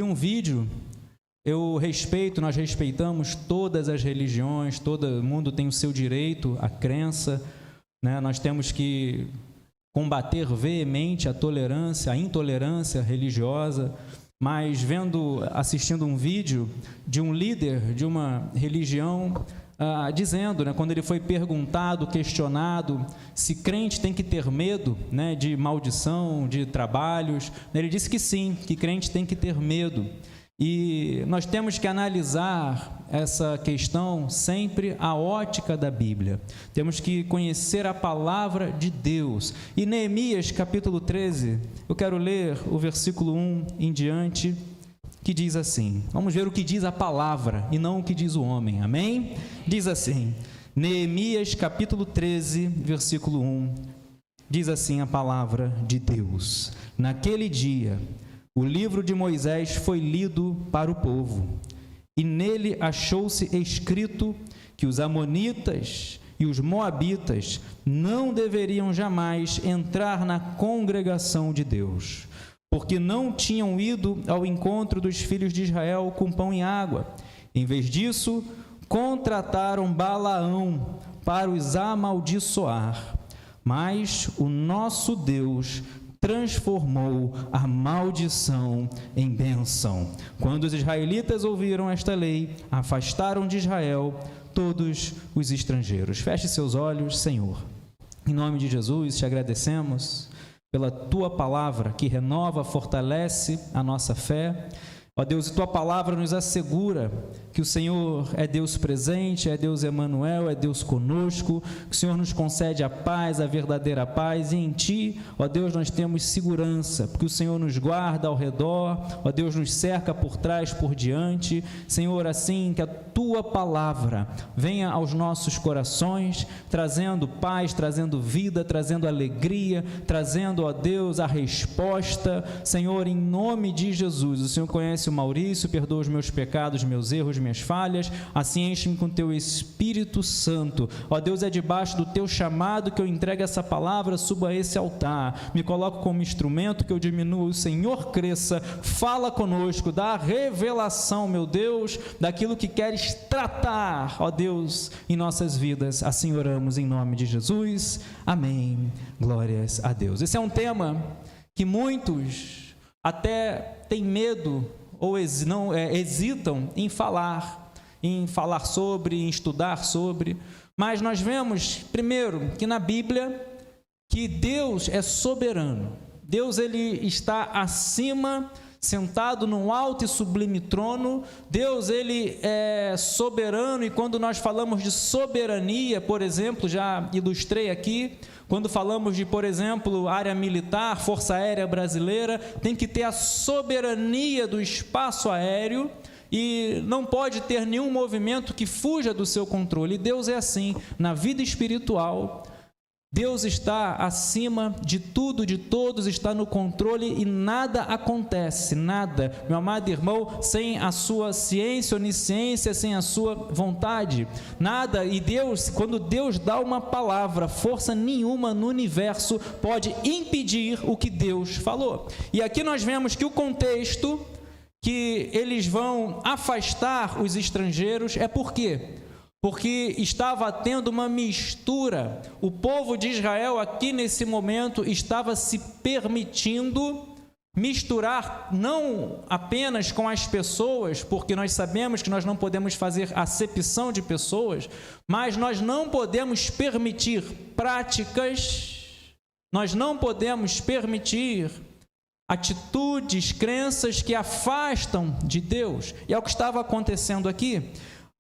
Um vídeo, nós respeitamos todas as religiões, todo mundo tem o seu direito à crença, né? Nós temos que combater veemente a tolerância, a intolerância religiosa, mas assistindo um vídeo de um líder de uma religião, dizendo, né, quando ele foi perguntado, questionado, se crente tem que ter medo, né, de maldição, de trabalhos, ele disse que sim, que crente tem que ter medo. E nós temos que analisar essa questão sempre à ótica da Bíblia. Temos que conhecer a palavra de Deus. E Neemias, capítulo 13, eu quero ler o versículo 1 em diante, que diz assim, vamos ver o que diz a palavra e não o que diz o homem, amém? Diz assim, Neemias capítulo 13, versículo 1, diz assim a palavra de Deus: naquele dia, o livro de Moisés foi lido para o povo, e nele achou-se escrito que os amonitas e os moabitas não deveriam jamais entrar na congregação de Deus, porque não tinham ido ao encontro dos filhos de Israel com pão e água. Em vez disso, contrataram Balaão para os amaldiçoar. Mas o nosso Deus transformou a maldição em bênção. Quando os israelitas ouviram esta lei, afastaram de Israel todos os estrangeiros. Feche seus olhos, Senhor. Em nome de Jesus, te agradecemos pela Tua palavra que renova, fortalece a nossa fé. Ó Deus, e Tua palavra nos assegura que o Senhor é Deus presente, é Deus Emanuel, é Deus conosco, que o Senhor nos concede a paz, a verdadeira paz, e em Ti, ó Deus, nós temos segurança, porque o Senhor nos guarda ao redor, ó Deus, nos cerca por trás, por diante. Senhor, assim que a Tua palavra venha aos nossos corações, trazendo paz, trazendo vida, trazendo alegria, trazendo, ó Deus, a resposta. Senhor, em nome de Jesus, o Senhor conhece o Maurício, perdoa os meus pecados, meus erros, minhas falhas, assim enche-me com Teu Espírito Santo. Ó Deus, é debaixo do Teu chamado que eu entrego essa palavra, suba a esse altar, me coloco como instrumento, que eu diminua, o Senhor cresça, fala conosco, dá a revelação, meu Deus, daquilo que queres tratar, ó Deus, em nossas vidas. Assim oramos em nome de Jesus, amém, glórias a Deus. Esse é um tema que muitos até têm medo ou hesitam em falar sobre, em estudar sobre, mas nós vemos, primeiro, que na Bíblia, que Deus é soberano. Deus, Ele está acima, sentado num alto e sublime trono. Deus, Ele é soberano, e quando nós falamos de soberania, por exemplo, já ilustrei aqui, quando falamos de, por exemplo, área militar, Força Aérea Brasileira, tem que ter a soberania do espaço aéreo e não pode ter nenhum movimento que fuja do seu controle. E Deus é assim, na vida espiritual, Deus está acima de tudo, de todos, está no controle e nada acontece, nada, meu amado irmão, sem a sua ciência, onisciência, sem a sua vontade, nada. E Deus, quando Deus dá uma palavra, força nenhuma no universo pode impedir o que Deus falou. E aqui nós vemos que o contexto que eles vão afastar os estrangeiros é por quê? Porque estava tendo uma mistura. O povo de Israel aqui nesse momento estava se permitindo misturar não apenas com as pessoas, porque nós sabemos que nós não podemos fazer acepção de pessoas, mas nós não podemos permitir práticas, nós não podemos permitir atitudes, crenças que afastam de Deus. E é o que estava acontecendo aqui.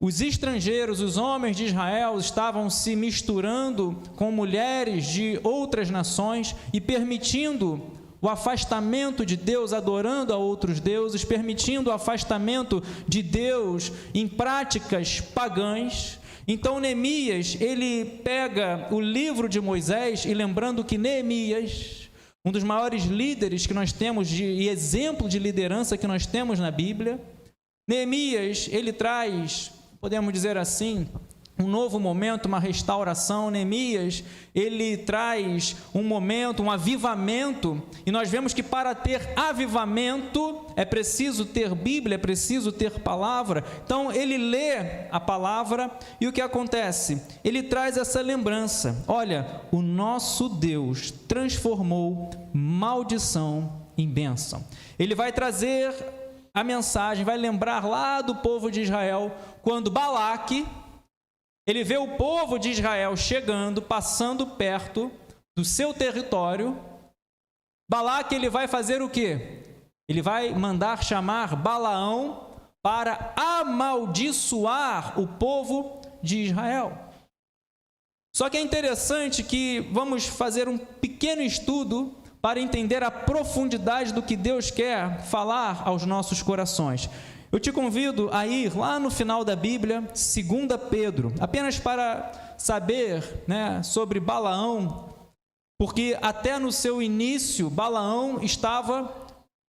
Os estrangeiros, os homens de Israel, estavam se misturando com mulheres de outras nações e permitindo o afastamento de Deus, adorando a outros deuses, permitindo o afastamento de Deus em práticas pagãs. Então Neemias, ele pega o livro de Moisés, e lembrando que Neemias, um dos maiores líderes que nós temos e exemplo de liderança que nós temos na Bíblia, Neemias, ele traz, podemos dizer assim, um novo momento, uma restauração. Neemias, ele traz um momento, um avivamento, e nós vemos que para ter avivamento é preciso ter Bíblia, é preciso ter palavra. Então ele lê a palavra e o que acontece? Ele traz essa lembrança: olha, o nosso Deus transformou maldição em bênção. Ele vai trazer a mensagem, vai lembrar lá do povo de Israel, quando Balaque, ele vê o povo de Israel chegando, passando perto do seu território. Balaque, ele vai fazer o quê? Ele vai mandar chamar Balaão para amaldiçoar o povo de Israel. Só que é interessante que vamos fazer um pequeno estudo para entender a profundidade do que Deus quer falar aos nossos corações. Eu te convido a ir lá no final da Bíblia, 2 Pedro, apenas para saber, sobre Balaão, porque até no seu início, Balaão estava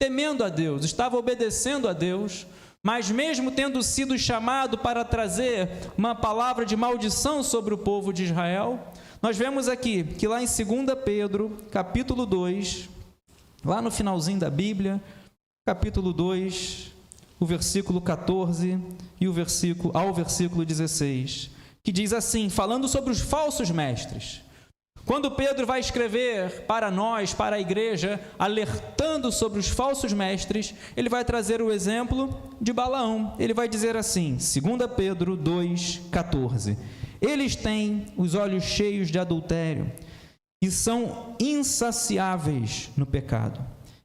temendo a Deus, estava obedecendo a Deus, mas mesmo tendo sido chamado para trazer uma palavra de maldição sobre o povo de Israel, nós vemos aqui que lá em 2 Pedro, capítulo 2, lá no finalzinho da Bíblia, capítulo 2, o versículo 14 e ao versículo 16, que diz assim, falando sobre os falsos mestres. Quando Pedro vai escrever para nós, para a igreja, alertando sobre os falsos mestres, ele vai trazer o exemplo de Balaão. Ele vai dizer assim, 2 Pedro 2,14, eles têm os olhos cheios de adultério e são insaciáveis no pecado,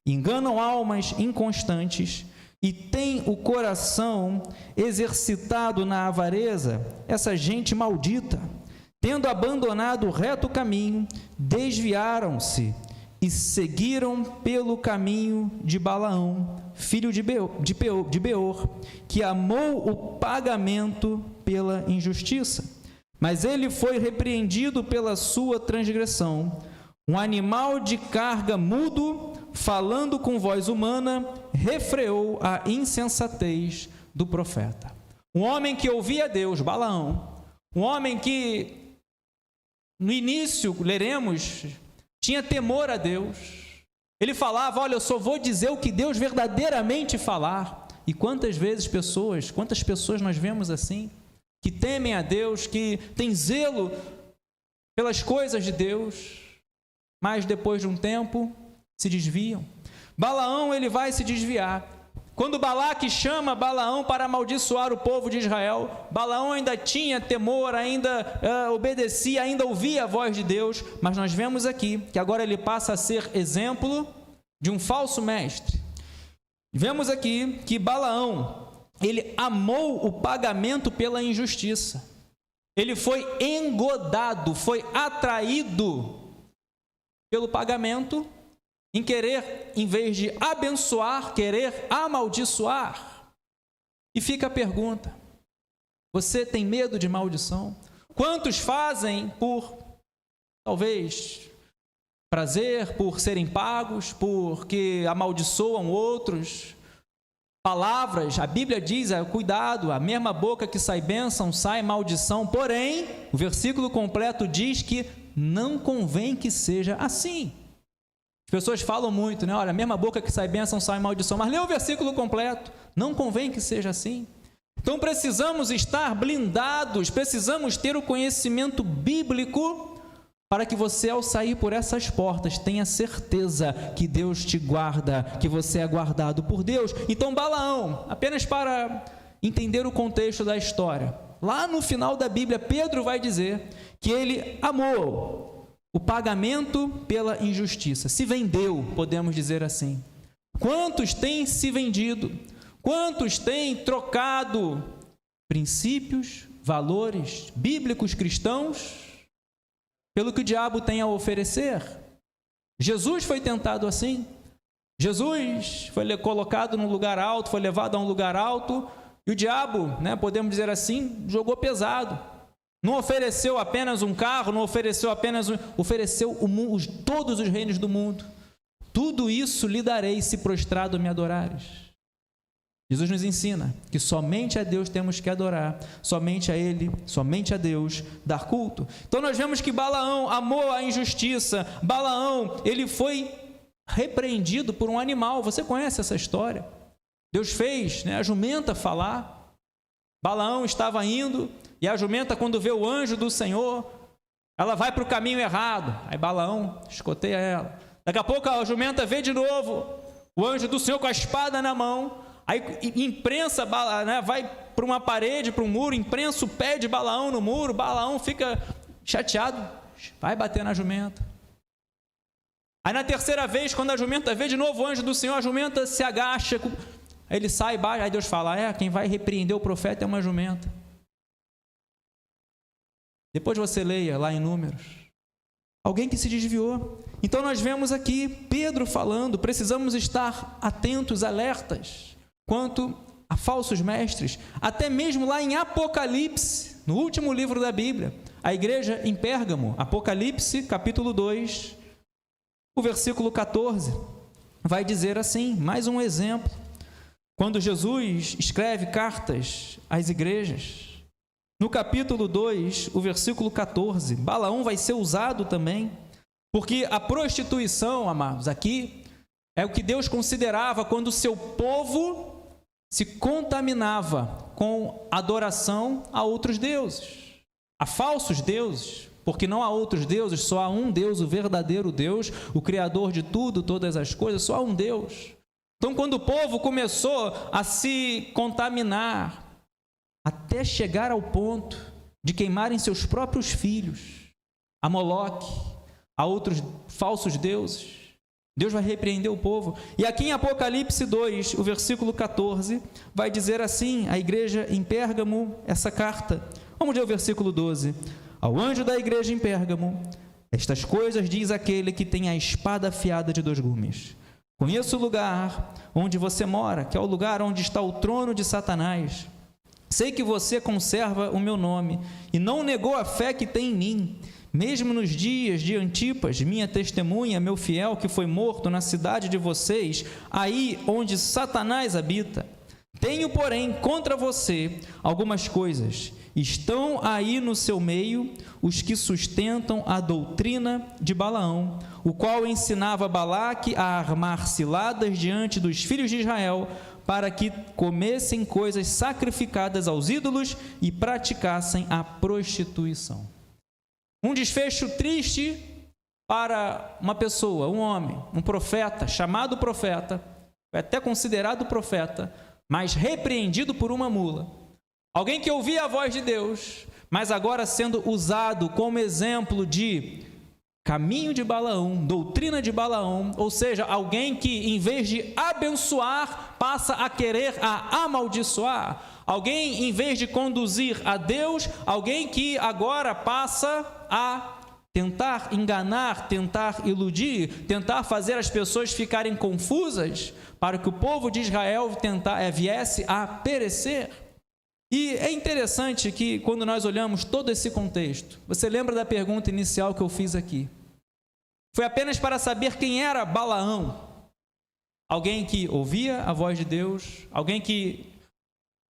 enganam almas inconstantes e têm o coração exercitado na avareza. Essa gente maldita, tendo abandonado o reto caminho, desviaram-se e seguiram pelo caminho de Balaão, filho de Beor, que amou o pagamento pela injustiça. Mas ele foi repreendido pela sua transgressão. Um animal de carga mudo, falando com voz humana, refreou a insensatez do profeta. Um homem que ouvia Deus, Balaão, um homem que, no início, leremos, tinha temor a Deus. Ele falava, olha, eu só vou dizer o que Deus verdadeiramente falar. E quantas pessoas nós vemos assim, que temem a Deus, que têm zelo pelas coisas de Deus, mas depois de um tempo se desviam. Balaão, ele vai se desviar. Quando Balaque chama Balaão para amaldiçoar o povo de Israel, Balaão ainda tinha temor, ainda obedecia, ainda ouvia a voz de Deus, mas nós vemos aqui que agora ele passa a ser exemplo de um falso mestre. Vemos aqui que Balaão, ele amou o pagamento pela injustiça. Ele foi engodado, foi atraído pelo pagamento, em querer, em vez de abençoar, querer amaldiçoar. E fica a pergunta, você tem medo de maldição? Quantos fazem por, talvez, prazer, por serem pagos, porque amaldiçoam outros? Palavras, a Bíblia diz, cuidado, a mesma boca que sai bênção, sai maldição, porém, o versículo completo diz que não convém que seja assim. As pessoas falam muito, olha, a mesma boca que sai bênção, sai maldição, mas lê o versículo completo, não convém que seja assim. Então precisamos estar blindados, precisamos ter o conhecimento bíblico, para que você, ao sair por essas portas, tenha certeza que Deus te guarda, que você é guardado por Deus. Então Balaão, apenas para entender o contexto da história, lá no final da Bíblia, Pedro vai dizer que ele amou o pagamento pela injustiça, se vendeu, podemos dizer assim. Quantos têm se vendido? Quantos têm trocado princípios, valores bíblicos cristãos pelo que o diabo tem a oferecer? Jesus foi tentado assim. Jesus foi colocado num lugar alto, foi levado a um lugar alto, e o diabo, podemos dizer assim, jogou pesado. Não ofereceu apenas um carro, não ofereceu apenas ofereceu todos os reinos do mundo. Tudo isso lhe darei se prostrado me adorares. Jesus nos ensina que somente a Deus temos que adorar, somente a Ele, somente a Deus dar culto. Então nós vemos que Balaão amou a injustiça. Balaão, ele foi repreendido por um animal. Você conhece essa história? Deus fez, a jumenta falar. Balaão estava indo e a jumenta, quando vê o anjo do Senhor, ela vai para o caminho errado. Aí Balaão escoteia ela. Daqui a pouco a jumenta vê de novo o anjo do Senhor com a espada na mão. Aí imprensa, vai para uma parede, para um muro, imprensa o pé de Balaão no muro. Balaão fica chateado, vai bater na jumenta. Aí na terceira vez, quando a jumenta vê de novo o anjo do Senhor, a jumenta se agacha, aí ele sai, baixa, aí Deus fala, quem vai repreender o profeta é uma jumenta. Depois você leia lá em Números. Alguém que se desviou. Então nós vemos aqui Pedro falando, precisamos estar atentos, alertas, quanto a falsos mestres, até mesmo lá em Apocalipse, no último livro da Bíblia, a igreja em Pérgamo, Apocalipse, capítulo 2, o versículo 14, vai dizer assim, mais um exemplo, quando Jesus escreve cartas às igrejas, no capítulo 2, o versículo 14, Balaão vai ser usado também, porque a prostituição, amados, aqui, é o que Deus considerava quando o seu povo se contaminava com adoração a outros deuses, a falsos deuses, porque não há outros deuses, só há um Deus, o verdadeiro Deus, o Criador de tudo, todas as coisas, só há um Deus. Então, quando o povo começou a se contaminar, até chegar ao ponto de queimarem seus próprios filhos, a Moloque, a outros falsos deuses, Deus vai repreender o povo. E aqui em Apocalipse 2, o versículo 14, vai dizer assim, a igreja em Pérgamo, essa carta. Vamos ler o versículo 12. Ao anjo da igreja em Pérgamo, estas coisas diz aquele que tem a espada afiada de 2 gumes. Conheço o lugar onde você mora, que é o lugar onde está o trono de Satanás. Sei que você conserva o meu nome e não negou a fé que tem em mim, mesmo nos dias de Antipas, minha testemunha, meu fiel, que foi morto na cidade de vocês, aí onde Satanás habita. Tenho, porém, contra você algumas coisas. Estão aí no seu meio os que sustentam a doutrina de Balaão, o qual ensinava Balaque a armar ciladas diante dos filhos de Israel, para que comessem coisas sacrificadas aos ídolos e praticassem a prostituição. Um desfecho triste para uma pessoa, um homem, um profeta, chamado profeta, foi até considerado profeta, mas repreendido por uma mula. Alguém que ouvia a voz de Deus, mas agora sendo usado como exemplo de caminho de Balaão, doutrina de Balaão, ou seja, alguém que em vez de abençoar, passa a querer amaldiçoar. Alguém, em vez de conduzir a Deus, alguém que agora passa a tentar enganar, tentar iludir, tentar fazer as pessoas ficarem confusas, para que o povo de Israel viesse a perecer. E é interessante que, quando nós olhamos todo esse contexto, você lembra da pergunta inicial que eu fiz aqui? Foi apenas para saber quem era Balaão. Alguém que ouvia a voz de Deus, alguém que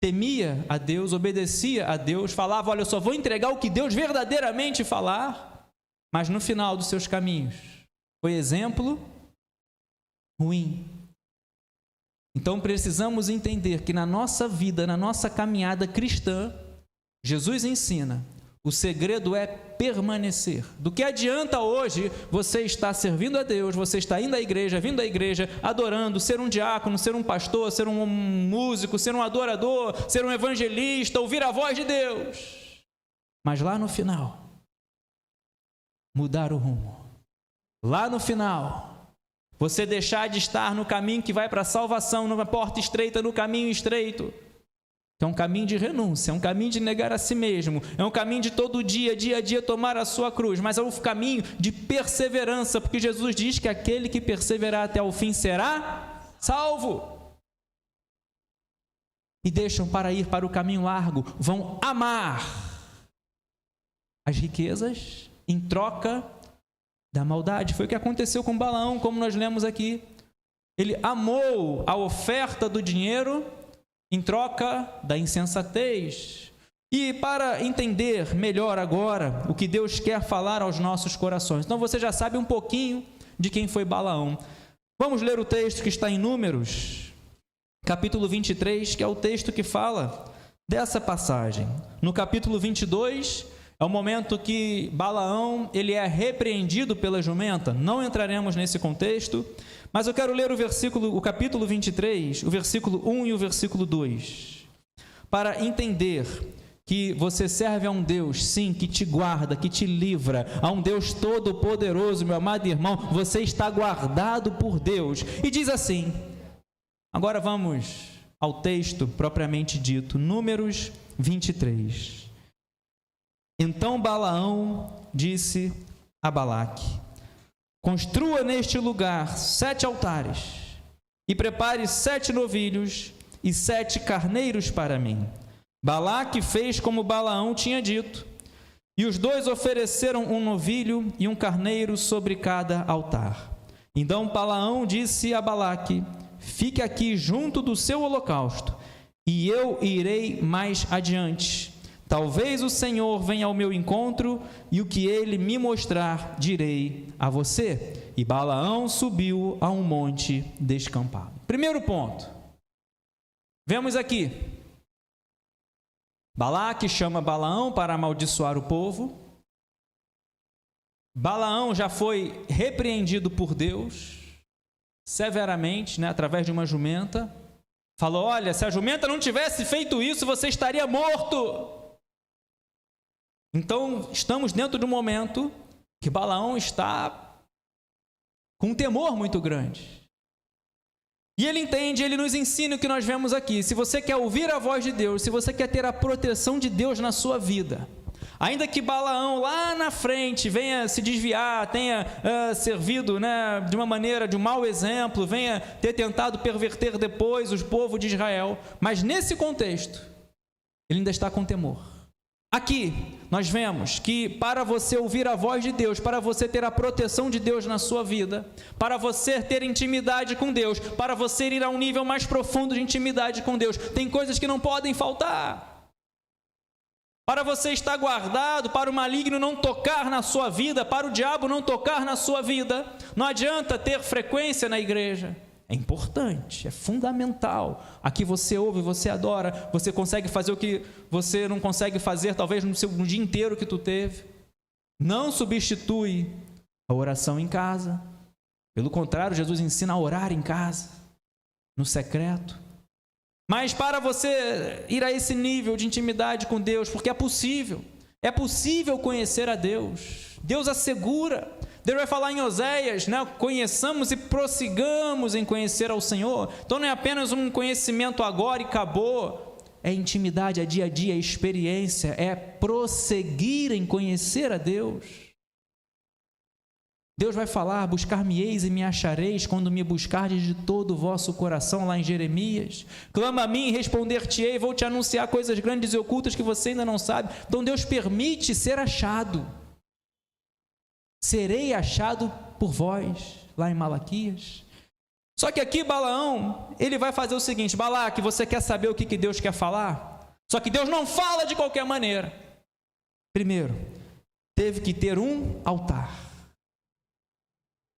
temia a Deus, obedecia a Deus, falava, olha, eu só vou entregar o que Deus verdadeiramente falar, mas no final dos seus caminhos foi exemplo ruim. Então precisamos entender que na nossa vida, na nossa caminhada cristã, Jesus ensina, o segredo é permanecer. Do que adianta hoje você estar servindo a Deus, você está indo à igreja, vindo à igreja, adorando, ser um diácono, ser um pastor, ser um músico, ser um adorador, ser um evangelista, ouvir a voz de Deus. Mas lá no final, mudar o rumo. Lá no final, você deixar de estar no caminho que vai para a salvação, numa porta estreita, no caminho estreito. É um caminho de renúncia, é um caminho de negar a si mesmo, é um caminho de todo dia, dia a dia, tomar a sua cruz, mas é um caminho de perseverança, porque Jesus diz que aquele que perseverar até o fim será salvo. E deixam para ir para o caminho largo, vão amar as riquezas em troca da maldade. Foi o que aconteceu com Balaão, como nós lemos aqui. Ele amou a oferta do dinheiro em troca da insensatez. E para entender melhor agora o que Deus quer falar aos nossos corações, então você já sabe um pouquinho de quem foi Balaão. Vamos ler o texto que está em Números, capítulo 23, que é o texto que fala dessa passagem. No capítulo 22, é o momento que Balaão ele é repreendido pela jumenta. Não entraremos nesse contexto, mas eu quero ler o capítulo 23, o versículo 1 e o versículo 2, para entender que você serve a um Deus, sim, que te guarda, que te livra, a um Deus todo-poderoso, meu amado irmão. Você está guardado por Deus. E diz assim, agora vamos ao texto propriamente dito, Números 23. Então Balaão disse a Balaque: construa neste lugar 7 altares e prepare 7 novilhos e 7 carneiros para mim. Balaque fez como Balaão tinha dito, e os dois ofereceram um novilho e um carneiro sobre cada altar. Então Balaão disse a Balaque: fique aqui junto do seu holocausto, e eu irei mais adiante. Talvez o Senhor venha ao meu encontro, e o que ele me mostrar, direi a você. E Balaão subiu a um monte descampado. Primeiro ponto. Vemos aqui. Balaque chama Balaão para amaldiçoar o povo. Balaão já foi repreendido por Deus, severamente, através de uma jumenta. Falou: olha, se a jumenta não tivesse feito isso, você estaria morto. Então, estamos dentro de um momento que Balaão está com um temor muito grande. E ele entende, ele nos ensina o que nós vemos aqui. Se você quer ouvir a voz de Deus, se você quer ter a proteção de Deus na sua vida, ainda que Balaão lá na frente venha se desviar, tenha servido de uma maneira, de um mau exemplo, venha ter tentado perverter depois o povo de Israel, mas nesse contexto, ele ainda está com temor. Aqui, nós vemos que para você ouvir a voz de Deus, para você ter a proteção de Deus na sua vida, para você ter intimidade com Deus, para você ir a um nível mais profundo de intimidade com Deus, tem coisas que não podem faltar. Para você estar guardado, para o maligno não tocar na sua vida, para o diabo não tocar na sua vida, não adianta ter frequência na igreja. É importante, é fundamental. Aqui você ouve, você adora, você consegue fazer o que você não consegue fazer, talvez no dia inteiro que tu teve. Não substitui a oração em casa. Pelo contrário, Jesus ensina a orar em casa, no secreto. Mas para você ir a esse nível de intimidade com Deus, porque é possível conhecer a Deus. Deus assegura. Deus vai falar em Oséias, conheçamos e prossigamos em conhecer ao Senhor. Então não é apenas um conhecimento agora e acabou. É intimidade, é dia a dia, é experiência, é prosseguir em conhecer a Deus. Deus vai falar: buscar-me-eis e me achareis quando me buscardes de todo o vosso coração, lá em Jeremias. Clama a mim e responder-te-ei, vou te anunciar coisas grandes e ocultas que você ainda não sabe. Então Deus permite ser achado. Serei achado por vós, lá em Malaquias. Só que aqui Balaão, ele vai fazer o seguinte: Balaque, você quer saber o que Deus quer falar? Só que Deus não fala de qualquer maneira. Primeiro, teve que ter um altar.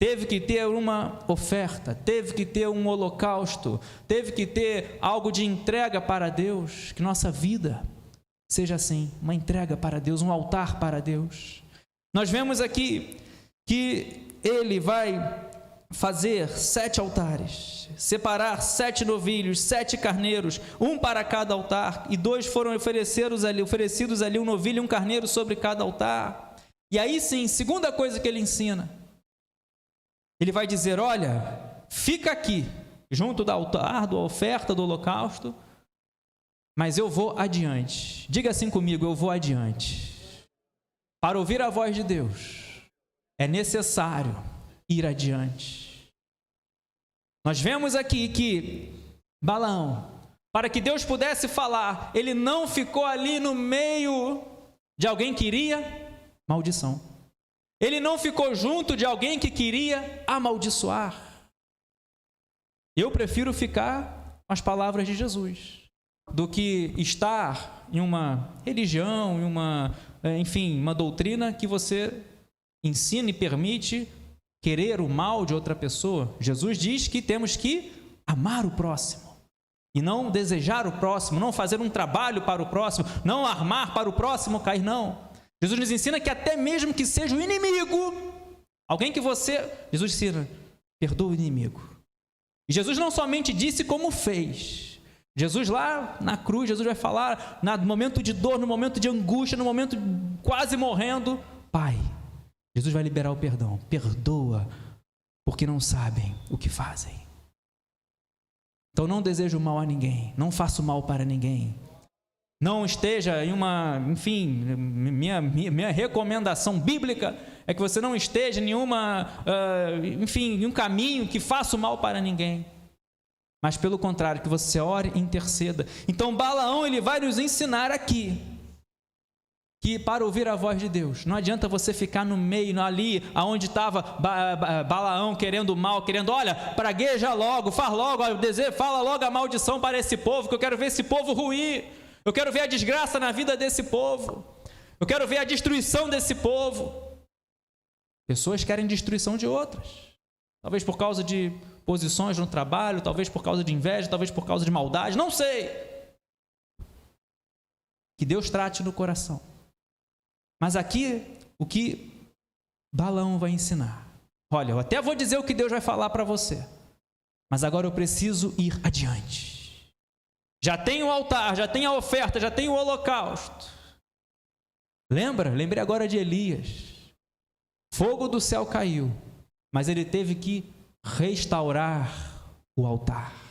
Teve que ter uma oferta, teve que ter um holocausto, teve que ter algo de entrega para Deus. Que nossa vida seja assim, uma entrega para Deus, um altar para Deus. Nós vemos aqui que ele vai fazer 7 altares, separar 7 novilhos, 7 carneiros, um para cada altar, e 2 foram oferecidos ali, um novilho e um carneiro sobre cada altar. E aí sim, segunda coisa que ele ensina, ele vai dizer: olha, fica aqui, junto do altar, da oferta, do holocausto, mas eu vou adiante. Diga assim comigo: eu vou adiante. Para ouvir a voz de Deus, é necessário ir adiante. Nós vemos aqui que Balaão, para que Deus pudesse falar, ele não ficou ali no meio de alguém que queria maldição. Ele não ficou junto de alguém que queria amaldiçoar. Eu prefiro ficar com as palavras de Jesus. do que estar em uma religião, em uma doutrina que você ensina e permite querer o mal de outra pessoa. Jesus diz que temos que amar o próximo e não desejar o próximo, não fazer um trabalho para o próximo, não armar para o próximo cair, não. Jesus nos ensina que até mesmo que seja o inimigo, alguém que Jesus ensina, perdoa o inimigo. E Jesus não somente disse como fez. Jesus lá na cruz, Jesus vai falar no momento de dor, no momento de angústia, no momento quase morrendo, Pai, Jesus vai liberar o perdão. Perdoa, porque não sabem o que fazem. Então não desejo mal a ninguém, não faço mal para ninguém. Não esteja em minha recomendação bíblica é que você não esteja em em um caminho que faça o mal para ninguém. Mas pelo contrário, que você ore e interceda. Então Balaão, ele vai nos ensinar aqui que para ouvir a voz de Deus, não adianta você ficar no meio, ali onde estava Balaão querendo mal, olha, pragueja logo, faz logo, fala logo a maldição para esse povo, que eu quero ver esse povo ruir, eu quero ver a desgraça na vida desse povo, eu quero ver a destruição desse povo. Pessoas querem destruição de outras, talvez por causa de posições no trabalho, talvez por causa de inveja, talvez por causa de maldade, não sei. Que Deus trate no coração. Mas aqui, o que Balaão vai ensinar. Olha, eu até vou dizer o que Deus vai falar para você, mas agora eu preciso ir adiante. Já tem o altar, já tem a oferta, já tem o holocausto. Lembrei agora de Elias. Fogo do céu caiu, mas ele teve que restaurar o altar.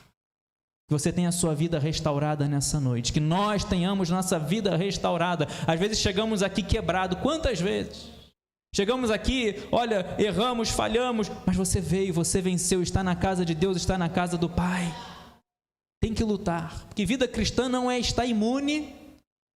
Que você tenha a sua vida restaurada nessa noite, que nós tenhamos nossa vida restaurada. Às vezes chegamos aqui quebrado, quantas vezes? Chegamos aqui, olha, erramos, falhamos, mas você veio, você venceu, está na casa de Deus, está na casa do Pai. Tem que lutar, porque vida cristã não é estar imune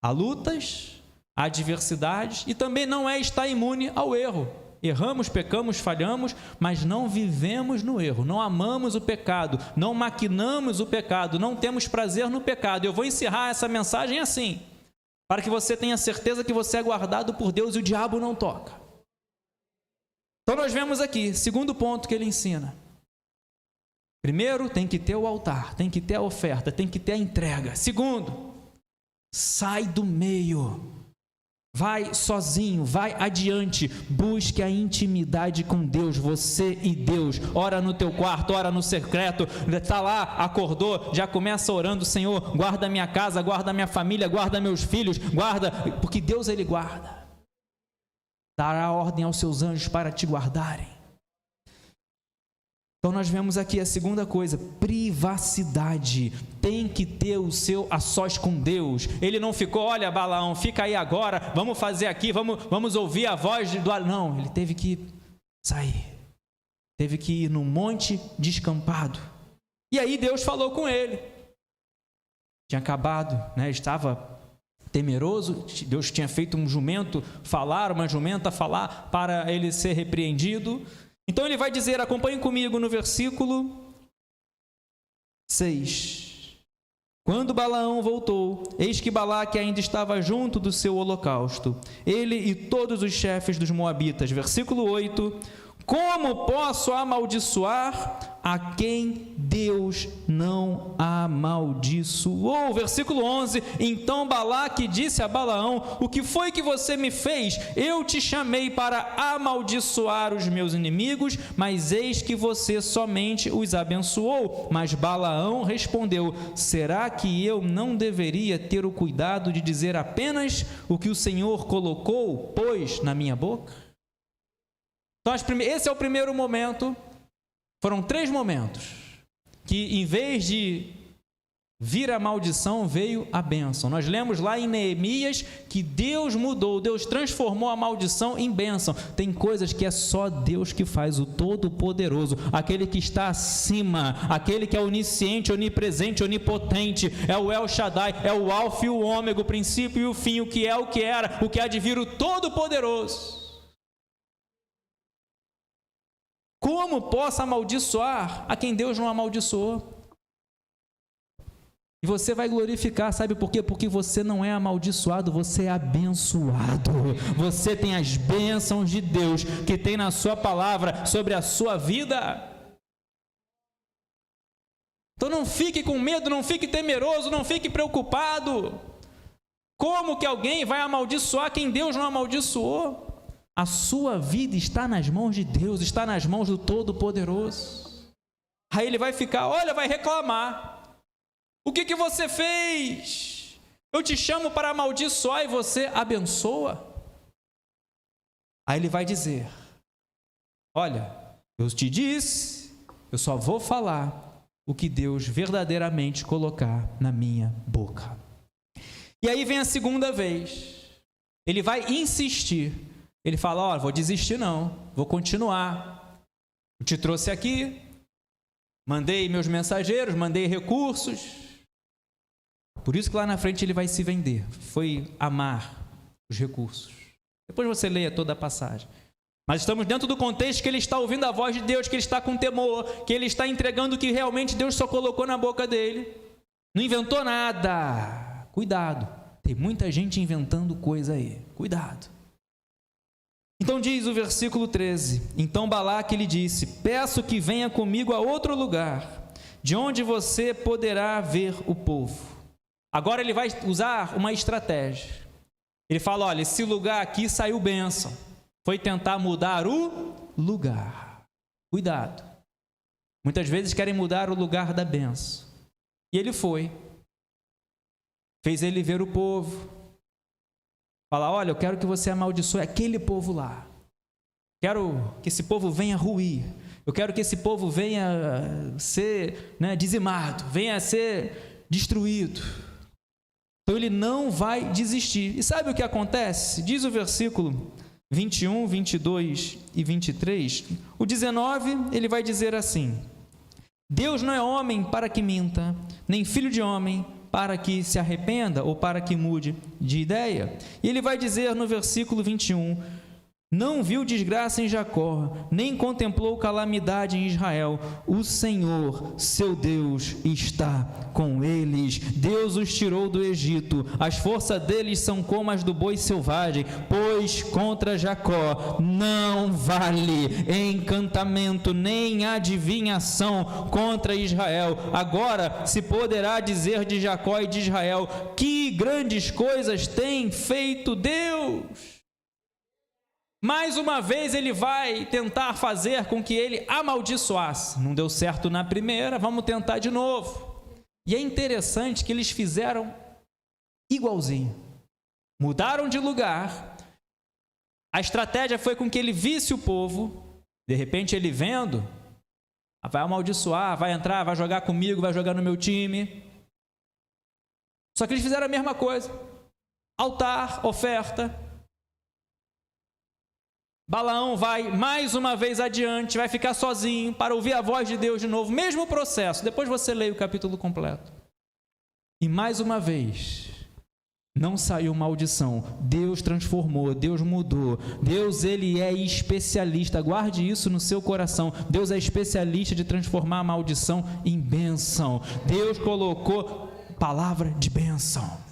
a lutas, a adversidades, e também não é estar imune ao erro. Erramos, pecamos, falhamos, mas não vivemos no erro, não amamos o pecado, não maquinamos o pecado, não temos prazer no pecado. Eu vou encerrar essa mensagem assim, para que você tenha certeza que você é guardado por Deus e o diabo não toca. Então nós vemos aqui, segundo ponto que ele ensina. Primeiro, tem que ter o altar, tem que ter a oferta, tem que ter a entrega. Segundo, sai do meio. Vai sozinho, vai adiante, busque a intimidade com Deus, você e Deus. Ora no teu quarto, ora no secreto, está lá, acordou, já começa orando, Senhor, guarda minha casa, guarda minha família, guarda meus filhos, guarda, porque Deus ele guarda. Dará ordem aos seus anjos para te guardarem. Então nós vemos aqui a segunda coisa, privacidade. Tem que ter o seu a sós com Deus. Ele não ficou, olha Balaão, fica aí agora, vamos fazer aqui, vamos ouvir a voz do... Não, ele teve que sair. Teve que ir num monte descampado. E aí Deus falou com ele. Tinha acabado, estava temeroso, Deus tinha feito um jumento falar, uma jumenta falar para ele ser repreendido. Então ele vai dizer, acompanhe comigo no versículo 6. Quando Balaão voltou, eis que Balaque ainda estava junto do seu holocausto, ele e todos os chefes dos moabitas. Versículo 8. Como posso amaldiçoar a quem Deus não amaldiçoou? Versículo 11. Então Balaque disse a Balaão, o que foi que você me fez? Eu te chamei para amaldiçoar os meus inimigos, mas eis que você somente os abençoou. Mas Balaão respondeu, será que eu não deveria ter o cuidado de dizer apenas o que o Senhor colocou, pôs na minha boca? Então, esse é o primeiro momento. Foram 3 momentos que, em vez de vir a maldição, veio a bênção. Nós lemos lá em Neemias que Deus mudou, Deus transformou a maldição em bênção. Tem coisas que é só Deus que faz, o Todo-Poderoso, aquele que está acima, aquele que é onisciente, onipresente, onipotente, é o El Shaddai, é o Alfa e o Ômega, o princípio e o fim, o que é, o que era, o que há de vir, o Todo-Poderoso. Como posso amaldiçoar a quem Deus não amaldiçoou? E você vai glorificar, sabe por quê? Porque você não é amaldiçoado, você é abençoado. Você tem as bênçãos de Deus que tem na sua palavra sobre a sua vida. Então não fique com medo, não fique temeroso, não fique preocupado. Como que alguém vai amaldiçoar quem Deus não amaldiçoou? A sua vida está nas mãos de Deus, está nas mãos do Todo-Poderoso. Aí ele vai ficar, olha, vai reclamar. O que você fez? Eu te chamo para amaldiçoar e você abençoa? Aí ele vai dizer, olha, eu te disse, eu só vou falar o que Deus verdadeiramente colocar na minha boca. E aí vem a segunda vez, ele vai insistir, ele fala, olha, vou desistir não, vou continuar, eu te trouxe aqui, mandei meus mensageiros, mandei recursos. Por isso que lá na frente ele vai se vender. Foi amar os recursos. Depois você leia toda a passagem. Mas estamos dentro do contexto que ele está ouvindo a voz de Deus, que ele está com temor, que ele está entregando o que realmente Deus só colocou na boca dele. Não inventou nada. Cuidado. Tem muita gente inventando coisa aí. Cuidado. Então diz o versículo 13. Então Balaque lhe disse, peço que venha comigo a outro lugar, de onde você poderá ver o povo. Agora ele vai usar uma estratégia. Ele fala, olha, esse lugar aqui saiu bênção. Foi tentar mudar o lugar. Cuidado. Muitas vezes querem mudar o lugar da bênção. E ele foi. Fez ele ver o povo. Fala, olha, eu quero que você amaldiçoe aquele povo lá. Quero que esse povo venha ruir. Eu quero que esse povo venha ser dizimado, venha ser destruído. Então ele não vai desistir. E sabe o que acontece? Diz o versículo 21, 22 e 23. O 19, ele vai dizer assim, Deus não é homem para que minta, nem filho de homem para que se arrependa ou para que mude de ideia. E ele vai dizer no versículo 21, não viu desgraça em Jacó, nem contemplou calamidade em Israel. O Senhor, seu Deus, está com eles. Deus os tirou do Egito. As forças deles são como as do boi selvagem, pois contra Jacó não vale encantamento nem adivinhação contra Israel. Agora se poderá dizer de Jacó e de Israel, que grandes coisas tem feito Deus. Mais uma vez ele vai tentar fazer com que ele amaldiçoasse. Não deu certo na primeira, vamos tentar de novo. E é interessante que eles fizeram igualzinho. Mudaram de lugar. A estratégia foi com que ele visse o povo. De repente ele vendo, vai amaldiçoar, vai entrar, vai jogar comigo, vai jogar no meu time. Só que eles fizeram a mesma coisa. Altar, oferta. Balaão vai mais uma vez adiante, vai ficar sozinho para ouvir a voz de Deus de novo, mesmo processo, depois você leia o capítulo completo. E mais uma vez, não saiu maldição, Deus transformou, Deus mudou, Deus ele é especialista, guarde isso no seu coração, Deus é especialista de transformar a maldição em bênção, Deus colocou palavra de bênção.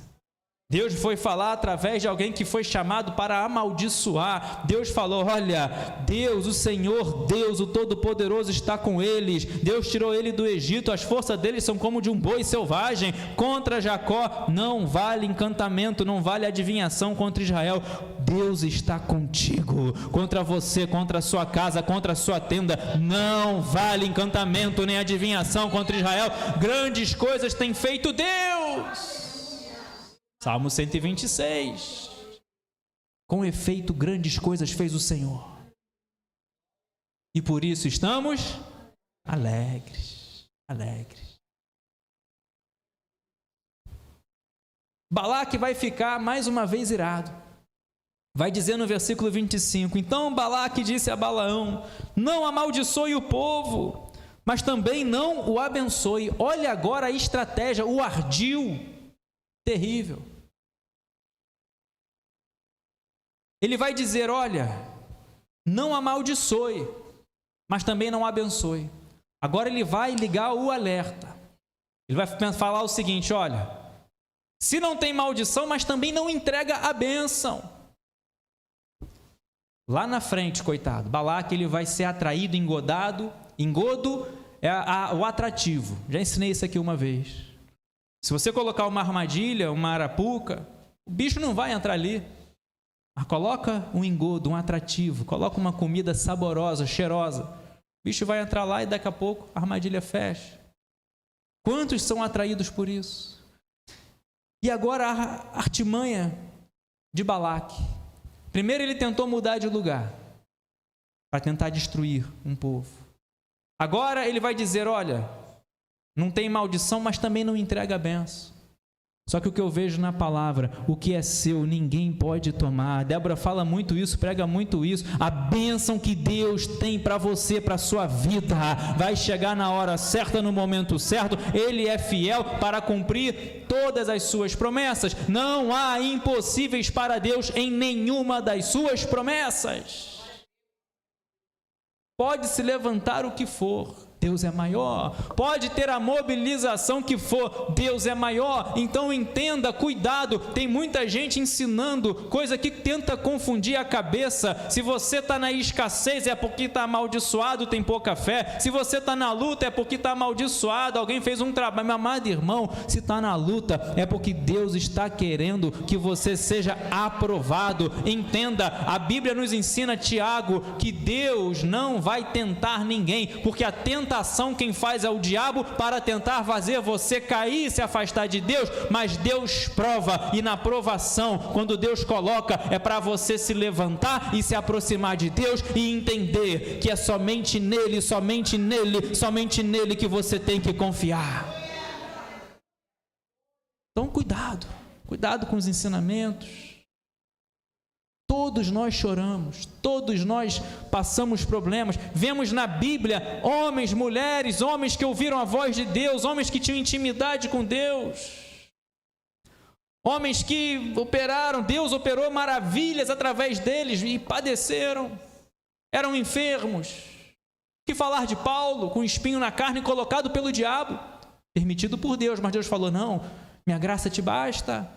Deus foi falar através de alguém que foi chamado para amaldiçoar. Deus falou, olha, Deus, o Senhor, Deus, o Todo-Poderoso está com eles. Deus tirou ele do Egito, as forças deles são como de um boi selvagem. Contra Jacó não vale encantamento, não vale adivinhação contra Israel. Deus está contigo, contra você, contra a sua casa, contra a sua tenda. Não vale encantamento nem adivinhação contra Israel. Grandes coisas tem feito Deus. Salmo 126. Com efeito, grandes coisas fez o Senhor. E por isso estamos alegres. Alegres. Balaque vai ficar mais uma vez irado. Vai dizer no versículo 25: então Balaque disse a Balaão: não amaldiçoe o povo, mas também não o abençoe. Olha agora a estratégia, o ardil. Terrível. Ele vai dizer, olha, não amaldiçoe, mas também não abençoe. Agora ele vai ligar o alerta. Ele vai falar o seguinte: olha, se não tem maldição, mas também não entrega a bênção. Lá na frente, coitado, Balaque, ele vai ser atraído, engodado. Engodo é o atrativo. Já ensinei isso aqui uma vez. Se você colocar uma armadilha, uma arapuca, o bicho não vai entrar ali. Mas coloca um engodo, um atrativo, coloca uma comida saborosa, cheirosa. O bicho vai entrar lá e daqui a pouco a armadilha fecha. Quantos são atraídos por isso? E agora a artimanha de Balaque. Primeiro ele tentou mudar de lugar para tentar destruir um povo. Agora ele vai dizer: olha, não tem maldição, mas também não entrega a benção. Só que o que eu vejo na palavra, o que é seu, ninguém pode tomar. A Débora fala muito isso, prega muito isso. A bênção que Deus tem para você, para a sua vida, vai chegar na hora certa, no momento certo. Ele é fiel para cumprir todas as suas promessas. Não há impossíveis para Deus em nenhuma das suas promessas. Pode se levantar o que for, Deus é maior. Pode ter a mobilização que for, Deus é maior. Então entenda, cuidado, tem muita gente ensinando coisa que tenta confundir a cabeça. Se você está na escassez é porque está amaldiçoado, tem pouca fé. Se você está na luta é porque está amaldiçoado, alguém fez um trabalho. Meu amado irmão, se está na luta é porque Deus está querendo que você seja aprovado. Entenda, a Bíblia nos ensina, Tiago, que Deus não vai tentar ninguém, porque a tentação quem faz é o diabo para tentar fazer você cair e se afastar de Deus, mas Deus prova, e na provação, quando Deus coloca, é para você se levantar e se aproximar de Deus e entender que é somente nele, somente nele, somente nele que você tem que confiar. Então cuidado com os ensinamentos. Todos nós choramos, todos nós passamos problemas. Vemos na Bíblia homens, mulheres, homens que ouviram a voz de Deus, homens que tinham intimidade com Deus, homens que operaram, Deus operou maravilhas através deles e padeceram, eram enfermos. Que falar de Paulo, com espinho na carne colocado pelo diabo, permitido por Deus, mas Deus falou: não, minha graça te basta.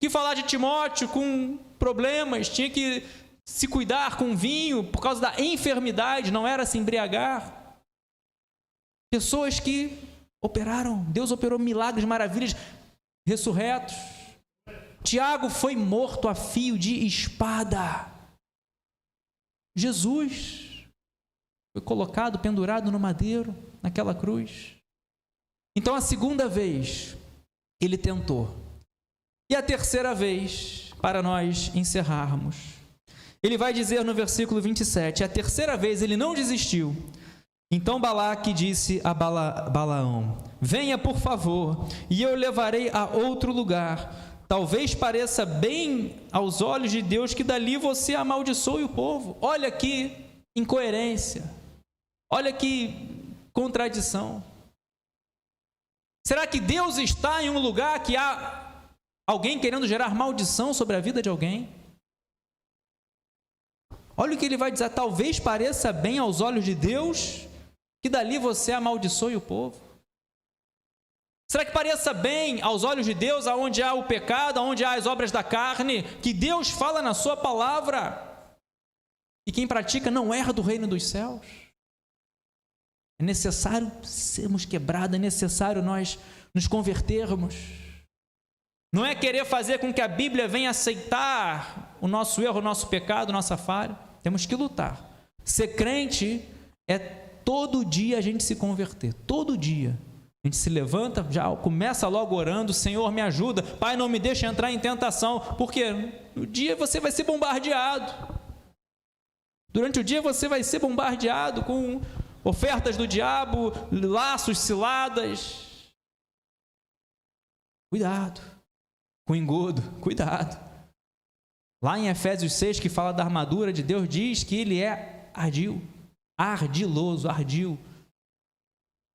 Que falar de Timóteo com problemas, tinha que se cuidar com vinho por causa da enfermidade, não era se embriagar. Pessoas que operaram, Deus operou milagres, maravilhas, ressurretos. Tiago foi morto a fio de espada. Jesus foi colocado, pendurado no madeiro, naquela cruz. Então a segunda vez ele tentou. E a terceira vez, para nós encerrarmos, ele vai dizer no versículo 27, a terceira vez ele não desistiu. Então Balaque disse a Balaão: venha por favor, e eu levarei a outro lugar. Talvez pareça bem aos olhos de Deus que dali você amaldiçoe o povo. Olha que incoerência, olha que contradição. Será que Deus está em um lugar que há alguém querendo gerar maldição sobre a vida de alguém? Olha o que ele vai dizer: talvez pareça bem aos olhos de Deus que dali você amaldiçoe o povo. Será que pareça bem aos olhos de Deus, aonde há o pecado, aonde há as obras da carne, que Deus fala na sua palavra, e quem pratica não erra do reino dos céus? É necessário sermos quebrados, é necessário nós nos convertermos. Não é querer fazer com que a Bíblia venha aceitar o nosso erro, o nosso pecado, nossa falha. Temos que lutar. Ser crente é todo dia a gente se converter. Todo dia. A gente se levanta, já começa logo orando: Senhor, me ajuda. Pai, não me deixa entrar em tentação. Porque no dia você vai ser bombardeado. Durante o dia você vai ser bombardeado com ofertas do diabo, laços, ciladas. Cuidado. Com engodo, cuidado. Lá em Efésios 6, que fala da armadura de Deus, diz que ele é ardil, ardiloso, ardil.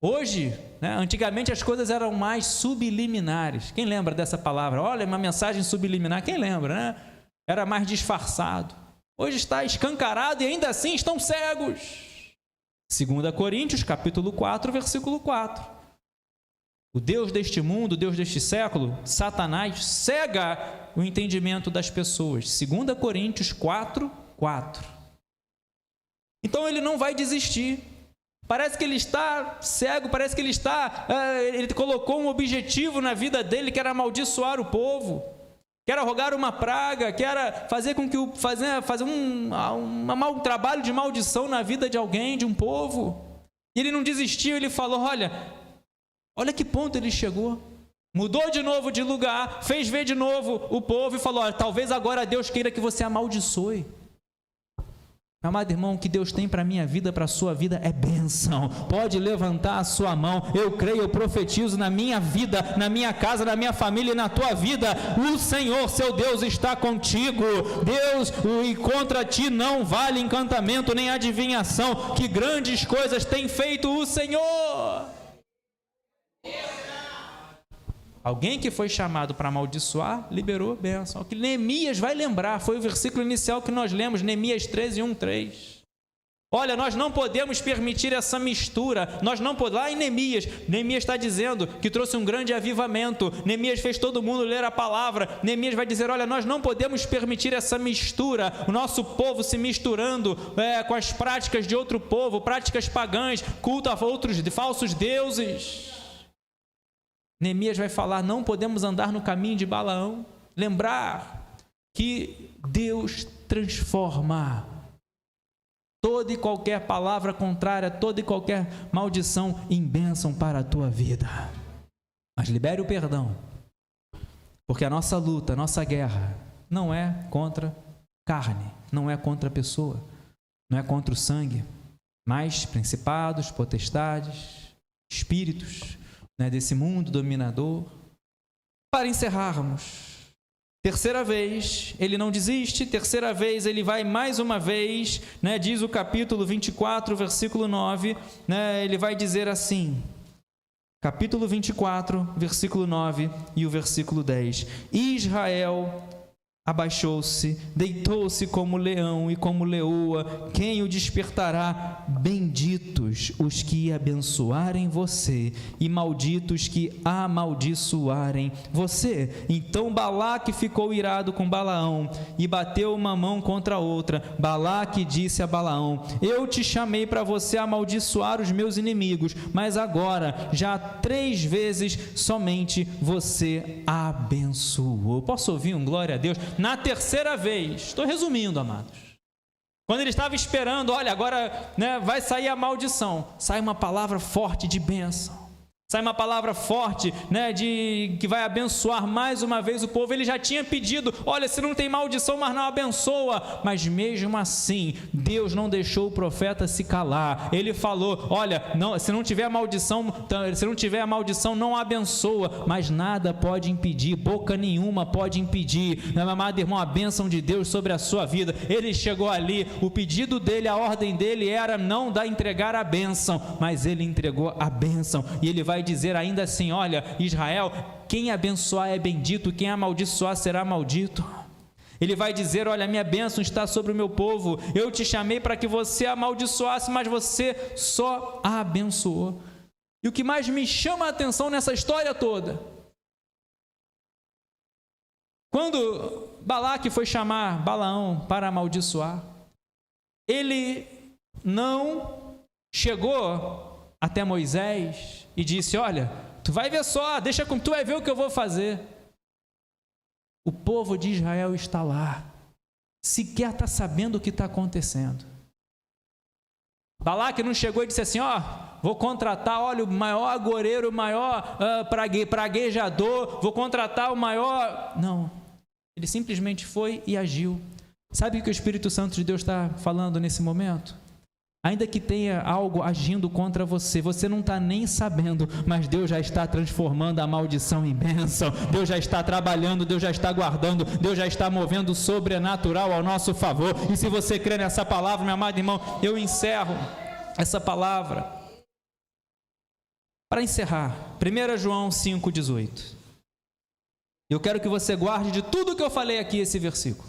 Hoje, antigamente as coisas eram mais subliminares. Quem lembra dessa palavra? Olha, uma mensagem subliminar, quem lembra, né? Era mais disfarçado. Hoje está escancarado e ainda assim estão cegos. 2 Coríntios, capítulo 4, versículo 4. O Deus deste mundo, o Deus deste século, Satanás, cega o entendimento das pessoas. 2 Coríntios 4:4. Então ele não vai desistir. Parece que ele está cego, parece que ele colocou um objetivo na vida dele, que era amaldiçoar o povo, que era rogar uma praga, que era fazer com que fazer um trabalho de maldição na vida de alguém, de um povo. E ele não desistiu, ele falou: olha que ponto ele chegou. Mudou de novo de lugar, fez ver de novo o povo e falou: talvez agora Deus queira que você amaldiçoe. Meu amado irmão, o que Deus tem para a minha vida, para a sua vida, é bênção. Pode levantar a sua mão. Eu creio, eu profetizo na minha vida, na minha casa, na minha família e na tua vida. O Senhor, seu Deus, está contigo. Deus, e contra ti não vale encantamento nem adivinhação. Que grandes coisas tem feito o Senhor. Alguém que foi chamado para amaldiçoar, liberou bênção. O que Neemias vai lembrar, foi o versículo inicial que nós lemos, Neemias 13:1-3. Olha, nós não podemos permitir essa mistura. Nós não podemos. Lá em Neemias está dizendo que trouxe um grande avivamento. Neemias fez todo mundo ler a palavra. Neemias vai dizer: olha, nós não podemos permitir essa mistura. O nosso povo se misturando com as práticas de outro povo, práticas pagãs, culto a outros falsos deuses. Neemias vai falar: não podemos andar no caminho de Balaão. Lembrar que Deus transforma toda e qualquer palavra contrária, toda e qualquer maldição em bênção para a tua vida. Mas libere o perdão, porque a nossa luta, a nossa guerra não é contra carne, não é contra a pessoa, não é contra o sangue, mas principados, potestades, espíritos desse mundo dominador. Para encerrarmos, terceira vez, ele não desiste, terceira vez ele vai mais uma vez, diz o capítulo 24, versículo 9, ele vai dizer assim, capítulo 24, versículo 9 e o versículo 10, Israel abaixou-se, deitou-se como leão e como leoa, quem o despertará? Benditos os que abençoarem você e malditos que amaldiçoarem você. Então Balaque ficou irado com Balaão e bateu uma mão contra a outra. Balaque disse a Balaão: eu te chamei para você amaldiçoar os meus inimigos, mas agora já 3 vezes somente você abençoou. Posso ouvir um glória a Deus? Na terceira vez, estou resumindo, amados, quando ele estava esperando, olha, agora vai sair a maldição, sai uma palavra forte de bênção, sai uma palavra forte, que vai abençoar mais uma vez o povo. Ele já tinha pedido: olha, se não tem maldição, mas não abençoa. Mas mesmo assim, Deus não deixou o profeta se calar. Ele falou: olha, se não tiver a maldição, não abençoa. Mas nada pode impedir, boca nenhuma pode impedir, meu amado irmão, a bênção de Deus sobre a sua vida. Ele chegou ali, o pedido dele, a ordem dele era não entregar a bênção, mas ele entregou a bênção. E ele vai dizer ainda assim: olha, Israel, quem abençoar é bendito, quem amaldiçoar será maldito. Ele vai dizer: olha, minha bênção está sobre o meu povo, eu te chamei para que você amaldiçoasse, mas você só a abençoou. E o que mais me chama a atenção nessa história toda, quando Balaque foi chamar Balaão para amaldiçoar, ele não chegou até Moisés e disse: olha, tu vai ver só, tu vai ver o que eu vou fazer. O povo de Israel está lá, sequer está sabendo o que está acontecendo. Balaque não chegou e disse assim: vou contratar, olha, o maior agoreiro, o maior praguejador, vou contratar o maior... Não, ele simplesmente foi e agiu. Sabe o que o Espírito Santo de Deus está falando nesse momento? Ainda que tenha algo agindo contra você, você não está nem sabendo, mas Deus já está transformando a maldição em bênção. Deus já está trabalhando, Deus já está guardando, Deus já está movendo o sobrenatural ao nosso favor. E se você crê nessa palavra, meu amado irmão, eu encerro essa palavra. Para encerrar, 1 João 5,18. Eu quero que você guarde de tudo que eu falei aqui esse versículo.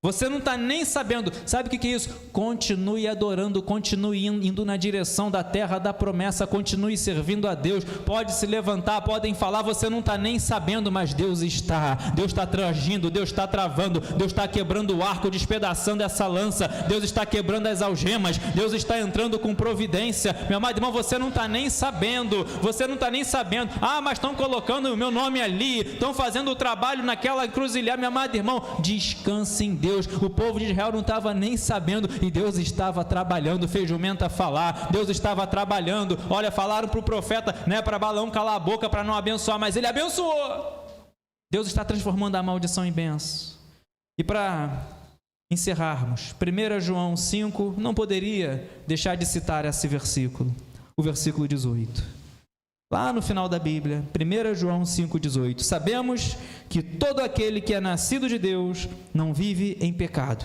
Você não está nem sabendo. Sabe o que é isso? Continue adorando, continue indo na direção da terra da promessa, continue servindo a Deus. Pode se levantar, podem falar, você não está nem sabendo, mas Deus está agindo, Deus está travando, Deus está quebrando o arco, despedaçando essa lança, Deus está quebrando as algemas, Deus está entrando com providência. Meu amado irmão, você não está nem sabendo, mas estão colocando o meu nome ali, estão fazendo o trabalho naquela encruzilhada. Meu amado irmão, descanse em Deus. O povo de Israel não estava nem sabendo e Deus estava trabalhando. Fez jumenta falar, Deus estava trabalhando. Olha, falaram para o profeta, para Balaão calar a boca para não abençoar, mas ele abençoou. Deus está transformando a maldição em bênção. E para encerrarmos, 1 João 5, não poderia deixar de citar esse versículo, o versículo 18. Lá no final da Bíblia, 1 João 5,18, sabemos que todo aquele que é nascido de Deus não vive em pecado,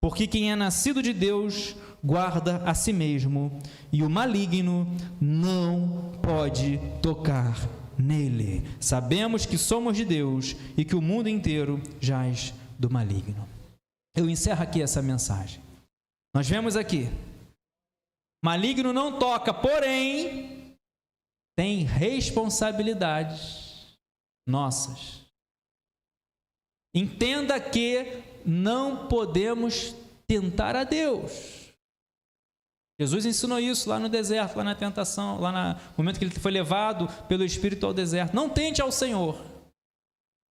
porque quem é nascido de Deus guarda a si mesmo, e o maligno não pode tocar nele. Sabemos que somos de Deus e que o mundo inteiro jaz do maligno. Eu encerro aqui essa mensagem. Nós vemos aqui, maligno não toca, porém tem responsabilidades nossas. Entenda que não podemos tentar a Deus. Jesus ensinou isso lá no deserto, lá na tentação, lá no momento que ele foi levado pelo Espírito ao deserto. Não tente ao Senhor.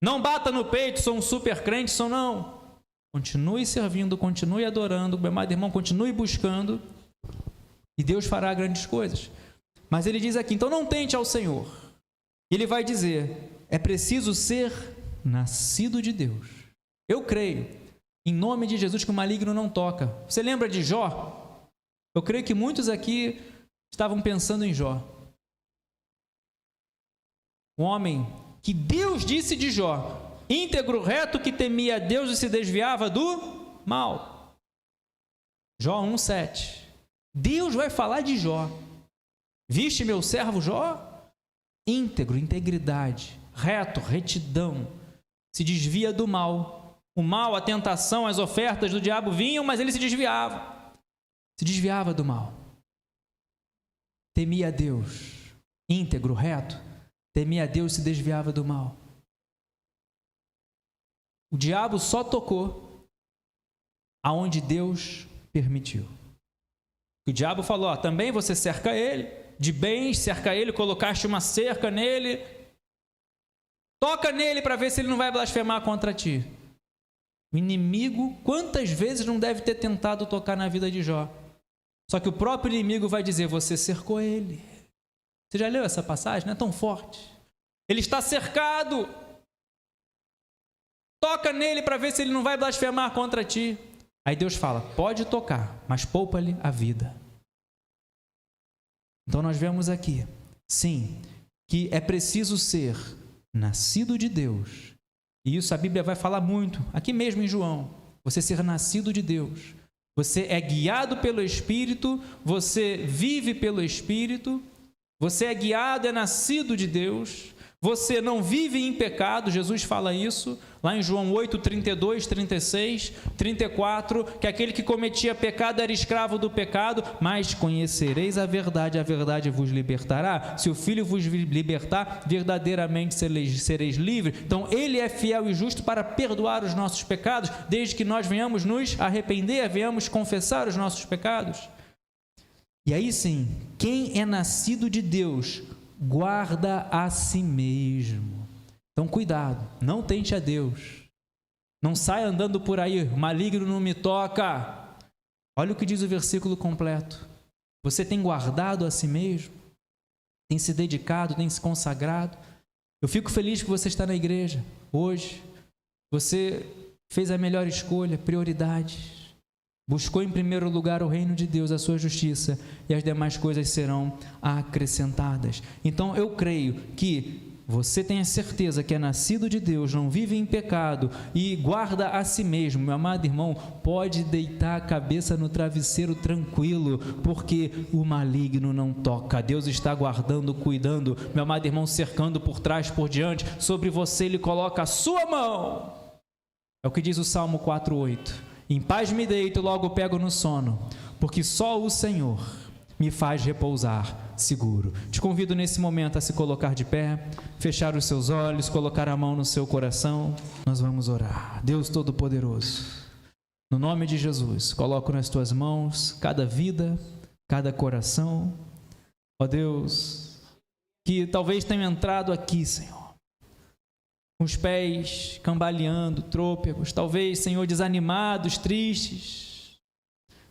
Não bata no peito, sou um super crente, sou não. Continue servindo, continue adorando, meu amado irmão, continue buscando e Deus fará grandes coisas. Mas ele diz aqui, então não tente ao Senhor. Ele vai dizer, é preciso ser nascido de Deus. Eu creio, em nome de Jesus, que o maligno não toca. Você lembra de Jó? Eu creio que muitos aqui estavam pensando em Jó. Um homem que Deus disse de Jó, íntegro, reto, que temia a Deus e se desviava do mal. Jó 1,7. Deus vai falar de Jó. Viste meu servo Jó? Íntegro, integridade, reto, retidão, se desvia do mal. O mal, a tentação, as ofertas do diabo vinham, mas ele se desviava do mal. Temia a Deus, íntegro, reto, temia a Deus e se desviava do mal. O diabo só tocou aonde Deus permitiu. O diabo falou, também você cerca ele, de bens, cerca ele, colocaste uma cerca nele, toca nele para ver se ele não vai blasfemar contra ti. O inimigo, quantas vezes não deve ter tentado tocar na vida de Jó? Só que o próprio inimigo vai dizer, você cercou ele. Você já leu essa passagem? Não é tão forte. Ele está cercado. Toca nele para ver se ele não vai blasfemar contra ti. Aí Deus fala, pode tocar, mas poupa-lhe a vida. Então nós vemos aqui, sim, que é preciso ser nascido de Deus. E isso a Bíblia vai falar muito, aqui mesmo em João. Você ser nascido de Deus. Você é guiado pelo Espírito, você vive pelo Espírito, você é guiado, é nascido de Deus. Você não vive em pecado, Jesus fala isso, lá em João 8, 32, 36, 34, que aquele que cometia pecado era escravo do pecado, mas conhecereis a verdade vos libertará. Se o Filho vos libertar, verdadeiramente sereis livres. Então, Ele é fiel e justo para perdoar os nossos pecados, desde que nós venhamos nos arrepender, venhamos confessar os nossos pecados. E aí sim, quem é nascido de Deus, guarda a si mesmo. Então cuidado, não tente a Deus. Não saia andando por aí, maligno não me toca. Olha o que diz o versículo completo. Você tem guardado a si mesmo? Tem se dedicado, tem se consagrado? Eu fico feliz que você está na igreja hoje. Você fez a melhor escolha, prioridades. Buscou em primeiro lugar o reino de Deus, a sua justiça, e as demais coisas serão acrescentadas. Então eu creio que você tenha certeza que é nascido de Deus, não vive em pecado e guarda a si mesmo. Meu amado irmão, pode deitar a cabeça no travesseiro tranquilo, porque o maligno não toca. Deus está guardando, cuidando, meu amado irmão, cercando por trás, por diante. Sobre você Ele coloca a sua mão. É o que diz o Salmo 4:8. Em paz me deito e logo pego no sono, porque só o Senhor me faz repousar seguro. Te convido nesse momento a se colocar de pé, fechar os seus olhos, colocar a mão no seu coração. Nós vamos orar. Deus Todo-Poderoso, no nome de Jesus, coloco nas tuas mãos cada vida, cada coração. Ó Deus, que talvez tenha entrado aqui, Senhor, com os pés cambaleando, trôpegos, talvez, Senhor, desanimados, tristes,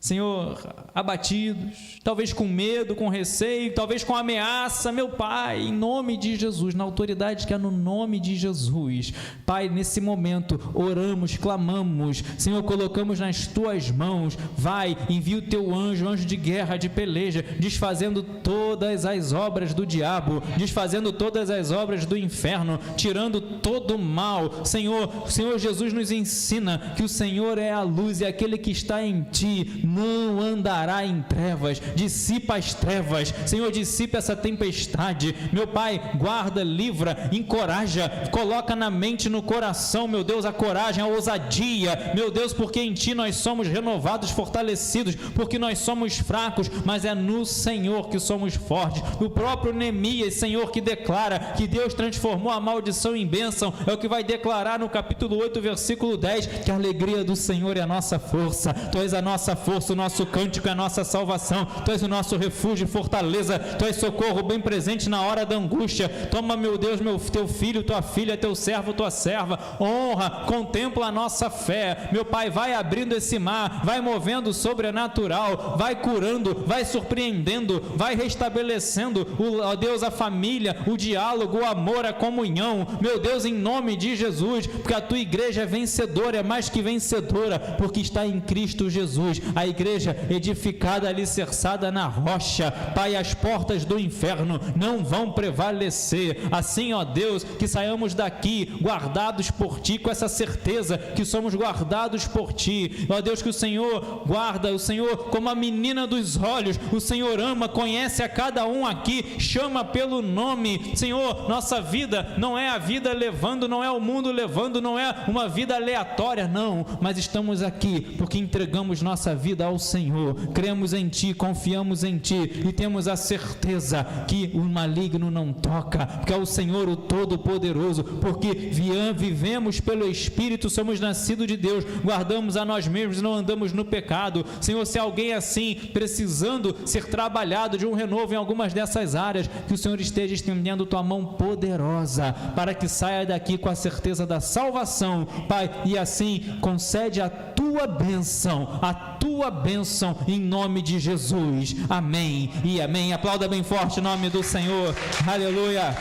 Senhor, abatidos, talvez com medo, com receio, talvez com ameaça. Meu Pai, em nome de Jesus, na autoridade que é no nome de Jesus, Pai, nesse momento, oramos, clamamos, Senhor, colocamos nas Tuas mãos. Vai, envia o Teu anjo, anjo de guerra, de peleja, desfazendo todas as obras do diabo, desfazendo todas as obras do inferno, tirando todo o mal. Senhor Jesus nos ensina que o Senhor é a luz e aquele que está em Ti não andará em trevas. Dissipa as trevas, Senhor, dissipa essa tempestade. Meu Pai, guarda, livra, encoraja, coloca na mente, no coração, meu Deus, a coragem, a ousadia, meu Deus, porque em Ti nós somos renovados, fortalecidos, porque nós somos fracos, mas é no Senhor que somos fortes. O próprio Neemias, Senhor, que declara que Deus transformou a maldição em bênção, é o que vai declarar no capítulo 8, versículo 10, que a alegria do Senhor é a nossa força. Tu és a nossa força, o nosso cântico é a nossa salvação. Tu és o nosso refúgio e fortaleza. Tu és socorro bem presente na hora da angústia. Toma, meu Deus, teu filho, tua filha, teu servo, tua serva. Honra, contempla a nossa fé. Meu Pai, vai abrindo esse mar, vai movendo o sobrenatural, vai curando, vai surpreendendo, vai restabelecendo, ó Deus, a família, o diálogo, o amor, a comunhão. Meu Deus, em nome de Jesus, porque a tua igreja é vencedora, é mais que vencedora, porque está em Cristo Jesus. A igreja edificada, alicerçada na rocha. Pai, as portas do inferno não vão prevalecer. Assim, ó Deus, que saiamos daqui guardados por Ti, com essa certeza que somos guardados por Ti. Ó Deus, que o Senhor guarda, o Senhor como a menina dos olhos, o Senhor ama, conhece a cada um aqui, chama pelo nome. Senhor, nossa vida não é a vida levando, não é o mundo levando, não é uma vida aleatória, não, mas estamos aqui porque entregamos nossa vida ao Senhor, cremos em Ti, confiamos em Ti e temos a certeza que o maligno não toca, porque é o Senhor o Todo-Poderoso, porque vivemos pelo Espírito, somos nascidos de Deus, guardamos a nós mesmos e não andamos no pecado. Senhor, se alguém assim, precisando ser trabalhado de um renovo em algumas dessas áreas, que o Senhor esteja estendendo Tua mão poderosa, para que saia daqui com a certeza da salvação, Pai, e assim concede a Tua bênção em nome de Jesus. Amém e amém. Aplauda bem forte o nome do Senhor. Aleluia.